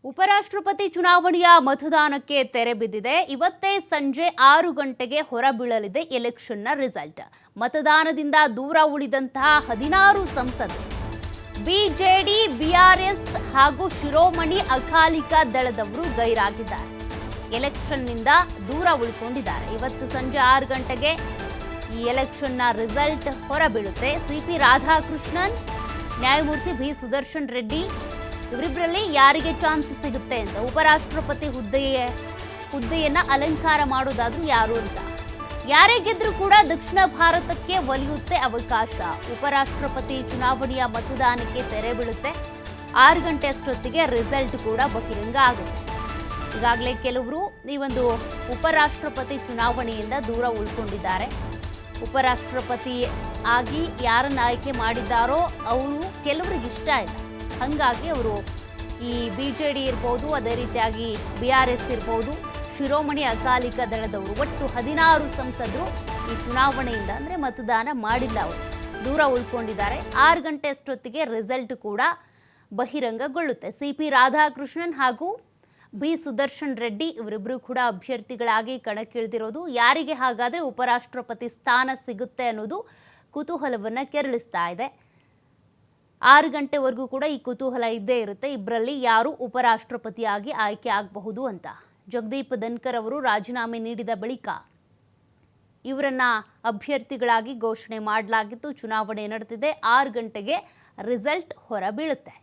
ಉಪರಾಷ್ಟ್ರಪತಿ ಚುನಾವಣೆಯ ಮತದಾನಕ್ಕೆ ತೆರೆ ಬಿದ್ದಿದೆ. ಇವತ್ತೇ ಸಂಜೆ 6 ಗಂಟೆಗೆ ಹೊರಬೀಳಲಿದೆ ಎಲೆಕ್ಷನ್ನ ರಿಸಲ್ಟ್. ಮತದಾನದಿಂದ ದೂರ ಉಳಿದಂತಹ 16 ಸಂಸದರು ಬಿಜೆಡಿ, ಬಿಆರ್ಎಸ್ ಹಾಗೂ ಶಿರೋಮಣಿ ಅಕಾಲಿಕ ದಳದವರು ಗೈರಾಗಿದ್ದಾರೆ. ಎಲೆಕ್ಷನ್ನಿಂದ ದೂರ ಉಳಿಕೊಂಡಿದ್ದಾರೆ. ಇವತ್ತು ಸಂಜೆ 6 ಗಂಟೆಗೆ ಈ ಎಲೆಕ್ಷನ್ನ ರಿಸಲ್ಟ್ ಹೊರಬೀಳುತ್ತೆ. ಸಿಪಿ ರಾಧಾಕೃಷ್ಣನ್, ನ್ಯಾಯಮೂರ್ತಿ ಬಿ ಸುದರ್ಶನ್ ರೆಡ್ಡಿ ಇವರಿಬ್ಬರಲ್ಲಿ ಯಾರಿಗೆ ಚಾನ್ಸ್ ಸಿಗುತ್ತೆ ಅಂತ, ಉಪರಾಷ್ಟ್ರಪತಿ ಹುದ್ದೆಯನ್ನ ಅಲಂಕಾರ ಮಾಡೋದಾದ್ರೂ ಯಾರು ಅಂತ, ಯಾರೇ ಗೆದ್ರೂ ಕೂಡ ದಕ್ಷಿಣ ಭಾರತಕ್ಕೆ ಒಲಿಯುತ್ತೆ ಅವಕಾಶ. ಉಪರಾಷ್ಟ್ರಪತಿ ಚುನಾವಣೆಯ ಮತದಾನಕ್ಕೆ ತೆರೆ ಬೀಳುತ್ತೆ. 6 ಗಂಟೆ ಅಷ್ಟೊತ್ತಿಗೆ ರಿಸಲ್ಟ್ ಕೂಡ ಬಹಿರಂಗ ಆಗುತ್ತೆ. ಈಗಾಗಲೇ ಕೆಲವರು ಈ ಒಂದು ಉಪರಾಷ್ಟ್ರಪತಿ ಚುನಾವಣೆಯಿಂದ ದೂರ ಉಳ್ಕೊಂಡಿದ್ದಾರೆ. ಉಪರಾಷ್ಟ್ರಪತಿ ಆಗಿ ಯಾರನ್ನ ಆಯ್ಕೆ ಮಾಡಿದ್ದಾರೋ ಅವರು ಕೆಲವರಿಗೆ ಇಷ್ಟ ಇಲ್ಲ. ಹಾಗಾಗಿ ಅವರು ಈ ಬಿಜೆಡಿ ಇರ್ಬೋದು, ಅದೇ ರೀತಿಯಾಗಿ ಬಿಆರ್ಎಸ್ ಇರ್ಬೋದು, ಶಿರೋಮಣಿ ಅಕಾಲಿಕ ದಳದವರು ಒಟ್ಟು 16 ಸಂಸದರು ಈ ಚುನಾವಣೆಯಿಂದ ಅಂದರೆ ಮತದಾನ ಮಾಡಿಲ್ಲ, ಅವರು ದೂರ ಉಳ್ಕೊಂಡಿದ್ದಾರೆ. 6 ಗಂಟೆ ಅಷ್ಟೊತ್ತಿಗೆ ರಿಸಲ್ಟ್ ಕೂಡ ಬಹಿರಂಗಗೊಳ್ಳುತ್ತೆ. ಸಿಪಿ ರಾಧಾಕೃಷ್ಣನ್ ಹಾಗೂ ಬಿ ಸುದರ್ಶನ್ ರೆಡ್ಡಿ ಇವರಿಬ್ಬರು ಕೂಡ ಅಭ್ಯರ್ಥಿಗಳಾಗಿ ಕಣಕ್ಕಿಳಿದಿರೋದು. ಯಾರಿಗೆ ಹಾಗಾದರೆ ಉಪರಾಷ್ಟ್ರಪತಿ ಸ್ಥಾನ ಸಿಗುತ್ತೆ ಅನ್ನೋದು ಕುತೂಹಲವನ್ನು ಕೆರಳಿಸ್ತಾ ಇದೆ. 6 ಗಂಟೆವರೆಗೂ ಕೂಡ ಈ ಕುತೂಹಲ ಇದ್ದೇ ಇರುತ್ತೆ. ಇಬ್ಬರಲ್ಲಿ ಯಾರು ಉಪರಾಷ್ಟ್ರಪತಿಯಾಗಿ ಆಯ್ಕೆ ಆಗಬಹುದು ಅಂತ. ಜಗದೀಪ್ ಧನ್ಕರ್ ಅವರು ರಾಜೀನಾಮೆ ನೀಡಿದ ಬಳಿಕ ಇವರನ್ನ ಅಭ್ಯರ್ಥಿಗಳಾಗಿ ಘೋಷಣೆ ಮಾಡಲಾಗಿತ್ತು. ಚುನಾವಣೆ ನಡೆದಿದೆ. 6 ಗಂಟೆಗೆ ರಿಸಲ್ಟ್ ಹೊರಬೀಳುತ್ತೆ.